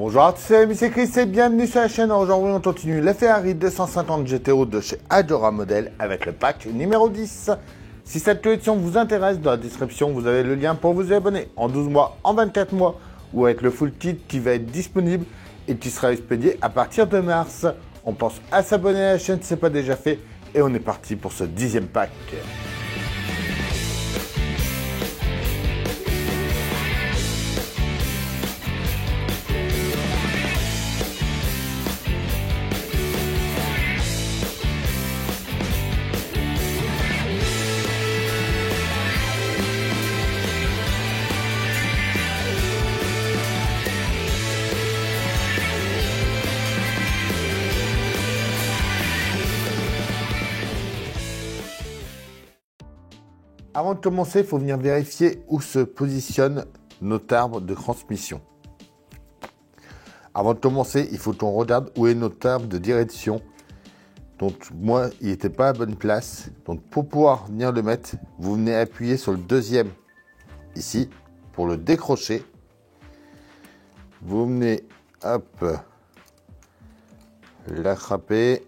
Bonjour à tous, c'est Chris et bienvenue sur la chaîne. Aujourd'hui, on continue la Ferrari 250 GTO de chez Agora Model avec le pack numéro 10. Si cette collection vous intéresse, dans la description, vous avez le lien pour vous y abonner en 12 mois, en 24 mois ou avec le full kit qui va être disponible et qui sera expédié à partir de mars. On pense à s'abonner à la chaîne si ce n'est pas déjà fait et on est parti pour ce 10e pack. Avant de commencer, il faut venir vérifier où se positionne notre arbre de transmission. Avant de commencer, il faut qu'on regarde où est notre arbre de direction. Donc moi, il n'était pas à la bonne place. Donc pour pouvoir venir le mettre, vous venez appuyer sur le deuxième ici pour le décrocher. Vous venez, hop, l'attraper.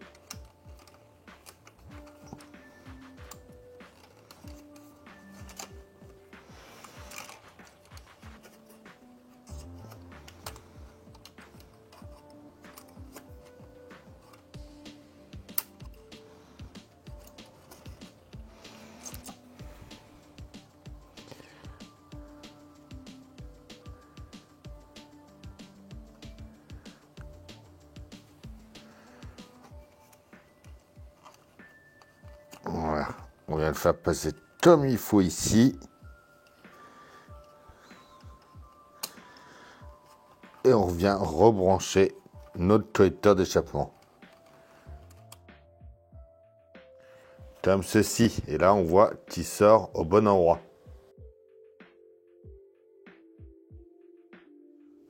Voilà, on vient le faire passer comme il faut ici. Et on vient rebrancher notre collecteur d'échappement. Comme ceci. Et là, on voit qu'il sort au bon endroit.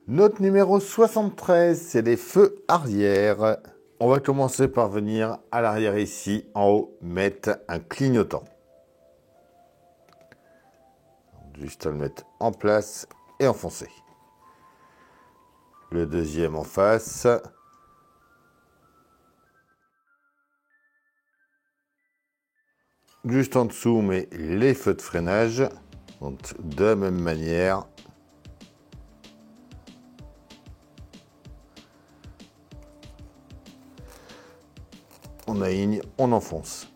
Notre numéro 73, c'est les feux arrière. On va commencer par venir à l'arrière ici, en haut, mettre un clignotant. Juste à le mettre en place et enfoncer. Le deuxième en face. Juste en dessous, on met les feux de freinage. Donc de la même manière. On aligne, on enfonce.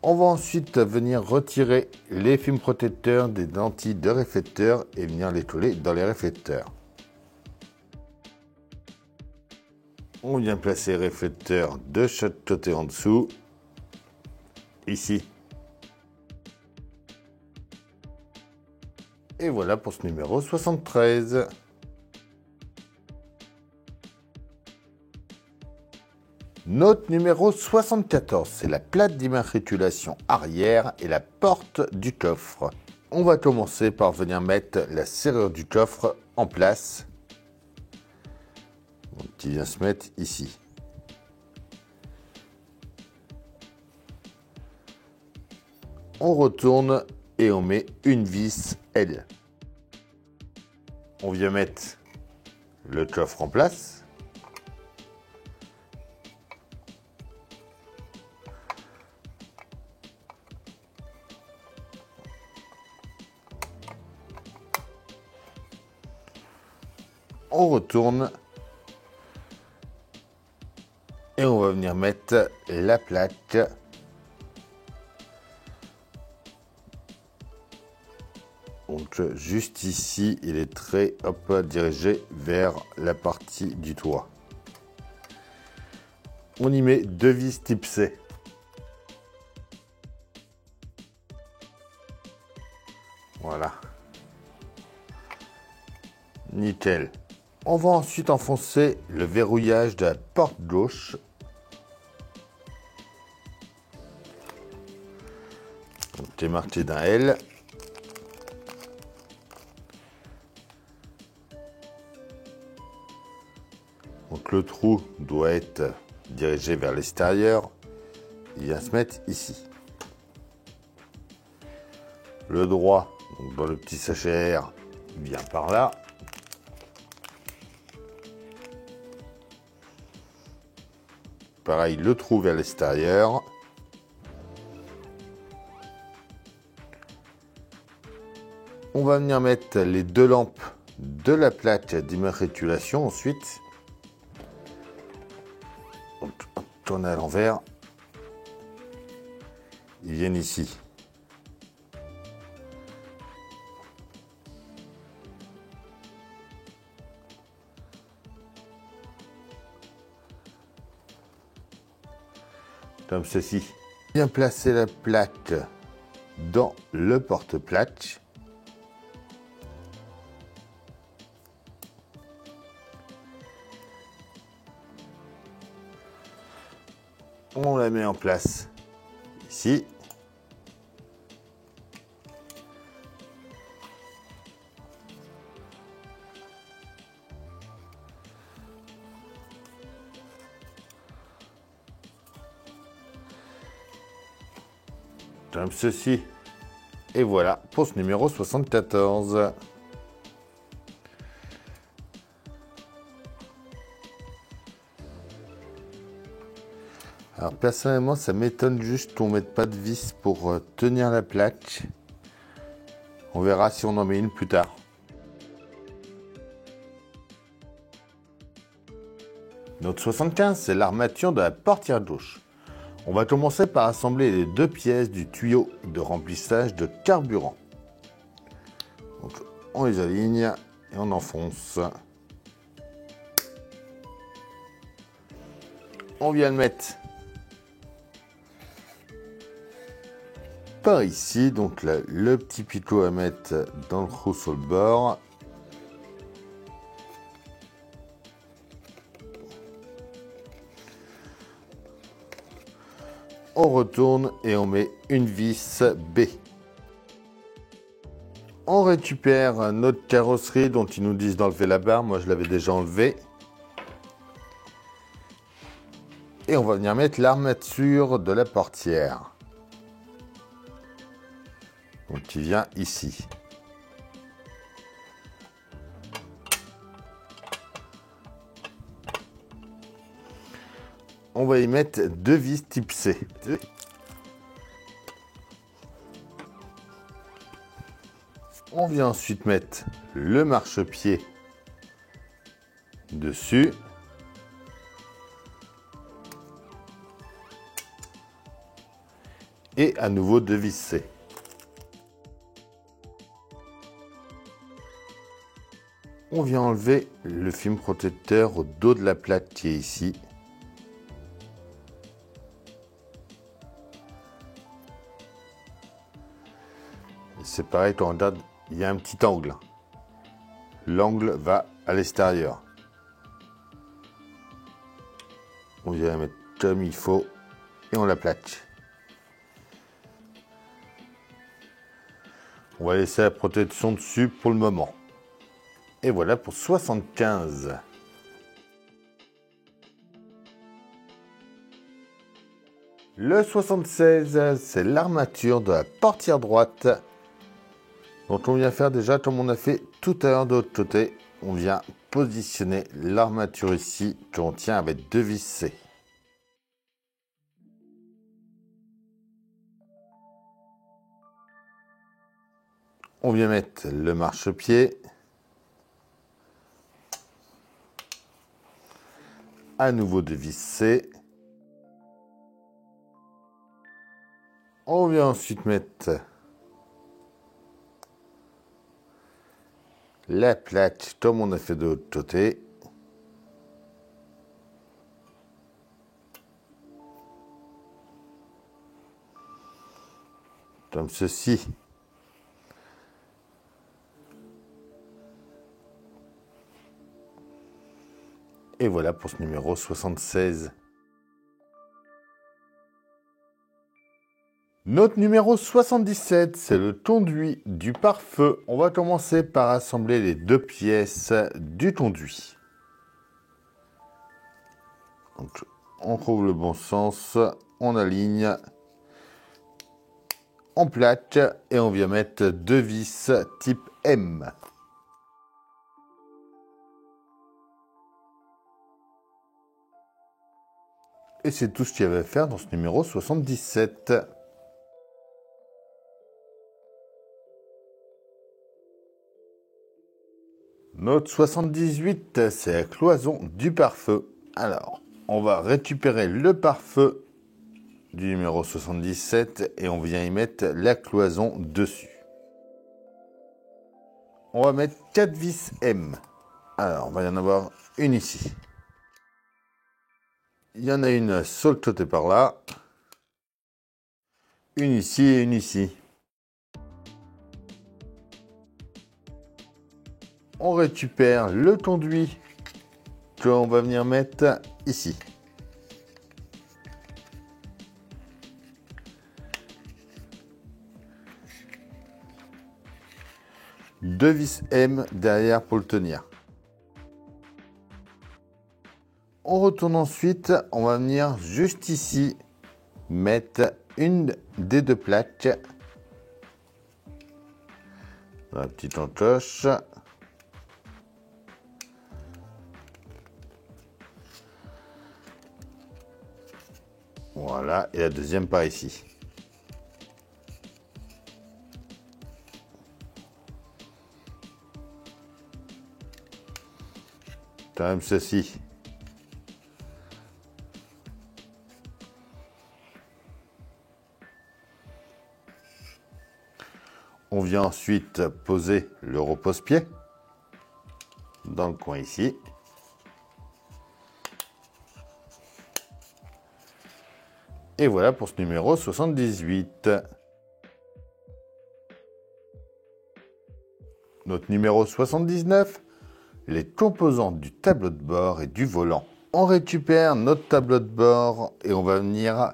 On va ensuite venir retirer les films protecteurs des lentilles de réflecteur et venir les coller dans les réflecteurs. On vient placer les réflecteurs de chaque côté en dessous. Ici. Et voilà pour ce numéro 73. Notre numéro 74, c'est la plaque d'immatriculation arrière et la porte du coffre. On va commencer par venir mettre la serrure du coffre en place. Donc, qui vient se mettre ici. On retourne et on met une vis L. On vient mettre le coffre en place. On retourne et on va venir mettre la plaque. Donc juste ici, il est très dirigé vers la partie du toit. On y met deux vis type C. Voilà. Nickel. On va ensuite enfoncer le verrouillage de la porte gauche. C'est marqué d'un L. Donc le trou doit être dirigé vers l'extérieur. il vient se mettre ici. Le droit, donc dans le petit sachet air, il vient par là. Pareil, le trou vers l'extérieur. On va venir mettre les deux lampes de la plaque d'immatriculation ensuite. Donc, tourner à l'envers. Ils viennent ici. Comme ceci. Bien placer la plaque dans le porte-plaque. On la met en place ici. Comme ceci. Et voilà pour ce numéro 74. Alors personnellement, ça m'étonne juste qu'on ne mette pas de vis pour tenir la plaque. On verra si on en met une plus tard. Notre 75, c'est l'armature de la portière gauche. On va commencer par assembler les deux pièces du tuyau de remplissage de carburant. Donc, on les aligne et on enfonce. On vient le mettre par ici, donc là, le petit picot à mettre dans le trou sur le bord. On retourne et on met une vis B. On récupère notre carrosserie dont ils nous disent d'enlever la barre. Moi, je l'avais déjà enlevé. Et on va venir mettre l'armature de la portière. Donc, il vient ici. On va y mettre deux vis type C. On vient ensuite mettre le marchepied dessus. Et à nouveau deux vis C. On vient enlever le film protecteur au dos de la plaque qui est ici. C'est pareil, quand on regarde, il y a un petit angle. L'angle va à l'extérieur. On vient la mettre comme il faut et on la plaque. On va laisser la protection dessus pour le moment. Et voilà pour 75. Le 76, c'est l'armature de la portière droite. Donc on vient faire déjà comme on a fait tout à l'heure de l'autre côté. On vient positionner l'armature ici que l'on tient avec deux vis C. On vient mettre le marchepied. À nouveau deux vis C. On vient ensuite mettre la plaque comme on a fait de l'autre côté. Comme ceci. Et voilà pour ce numéro 76. Notre numéro 77, c'est le conduit du pare-feu. On va commencer par assembler les deux pièces du conduit. Donc, on trouve le bon sens. on aligne en plaque et on vient mettre 2 vis type M. Et c'est tout ce qu'il y avait à faire dans ce numéro 77. Notre 78, c'est la cloison du pare-feu. Alors, on va récupérer le pare-feu du numéro 77 et on vient y mettre la cloison dessus. On va mettre 4 vis M. Alors, on va y en avoir une ici. Il y en a une sur le côté par là. Une ici et une ici. On récupère le conduit qu'on va venir mettre ici. Deux vis M derrière pour le tenir. On retourne ensuite, on va venir juste ici mettre une des 2 plaques dans la petite encoche. Voilà, et la deuxième par ici. Comme ceci. On vient ensuite poser le repose-pied dans le coin ici. Et voilà pour ce numéro 78. Notre numéro 79, les composants du tableau de bord et du volant. On récupère notre tableau de bord et on va venir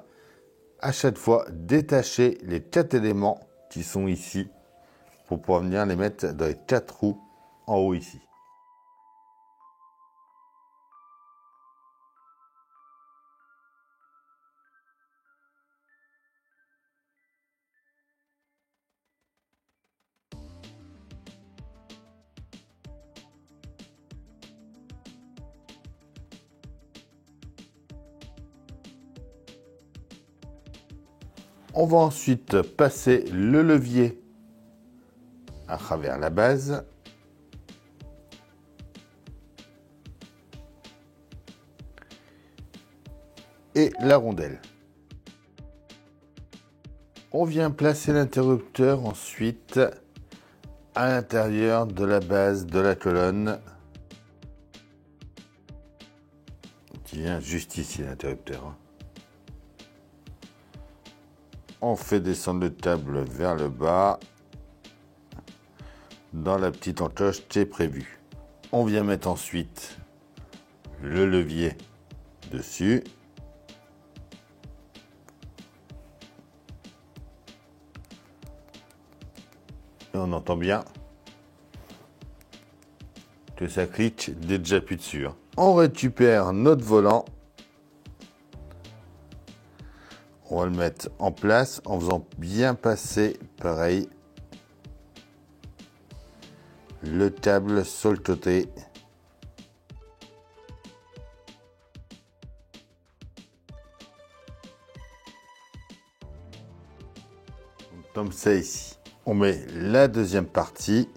à chaque fois détacher les 4 éléments qui sont ici pour pouvoir venir les mettre dans les 4 roues en haut ici. On va ensuite passer le levier à travers la base. Et la rondelle. On vient placer l'interrupteur ensuite à l'intérieur de la base de la colonne. Qui vient juste ici l'interrupteur. On fait descendre le câble vers le bas dans la petite encoche qui est prévue. On vient mettre ensuite le levier dessus. Et on entend bien que ça clique dès que j'appuie dessus. On récupère notre volant. On va le mettre en place en faisant bien passer, pareil, le câble sur le côté. Comme ça ici. On met la deuxième partie.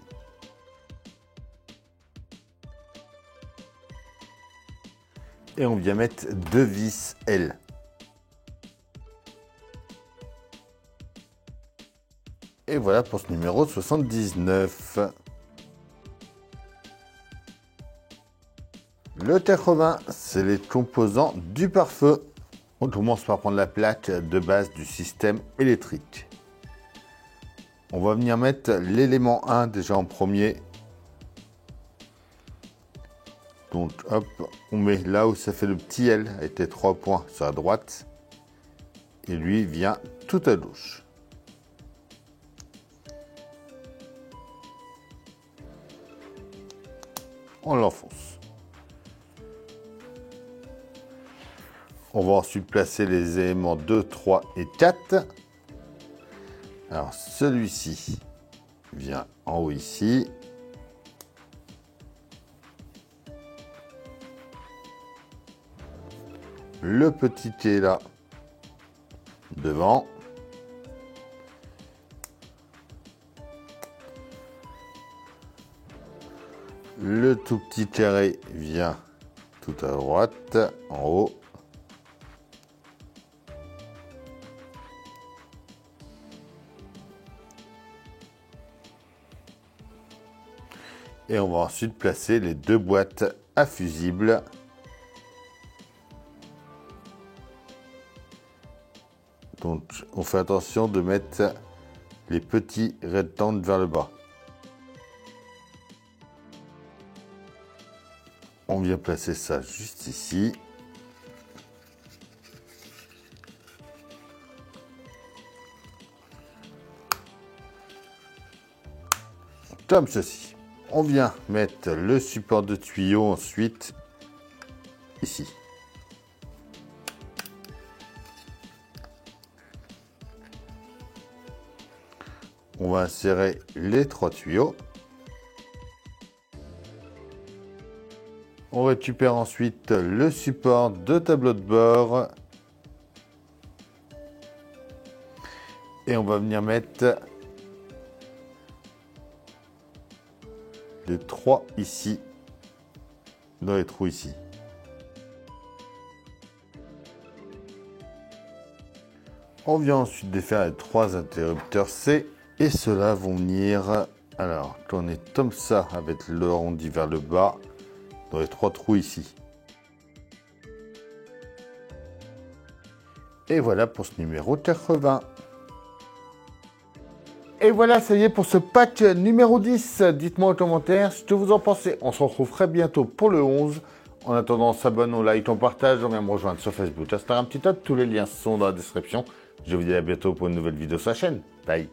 Et on vient mettre 2 vis L. Et voilà pour ce numéro 79. Le 80, c'est les composants du pare-feu. On commence par prendre la plaque de base du système électrique. On va venir mettre l'élément 1 déjà en premier. Donc hop, on met là où ça fait le petit L avec les 3 points sur la droite. Et lui vient tout à gauche. On l'enfonce. On va ensuite placer les éléments 2, 3 et 4. Alors celui-ci vient en haut ici. Le petit qui est là, devant. Le tout petit carré vient tout à droite, en haut. Et on va ensuite placer les deux boîtes à fusibles. Donc on fait attention de mettre les petits rectangles vers le bas. On vient placer ça juste ici. Comme ceci. On vient mettre le support de tuyau ensuite ici. On va insérer les 3 tuyaux. On récupère ensuite le support de tableau de bord. Et on va venir mettre les 3 ici, dans les trous ici. On vient ensuite défaire les 3 interrupteurs C. Et ceux-là vont venir, alors tourner comme ça avec le arrondi vers le bas, dans les 3 trous ici. Et voilà pour ce numéro 80. Et voilà, ça y est pour ce pack numéro 10. Dites-moi en commentaire ce que vous en pensez. On se retrouve très bientôt pour le 11. En attendant, on s'abonne, on like, on partage, on vient me rejoindre sur Facebook, Instagram, TikTok. Tous les liens sont dans la description. Je vous dis à bientôt pour une nouvelle vidéo sur la chaîne. Bye.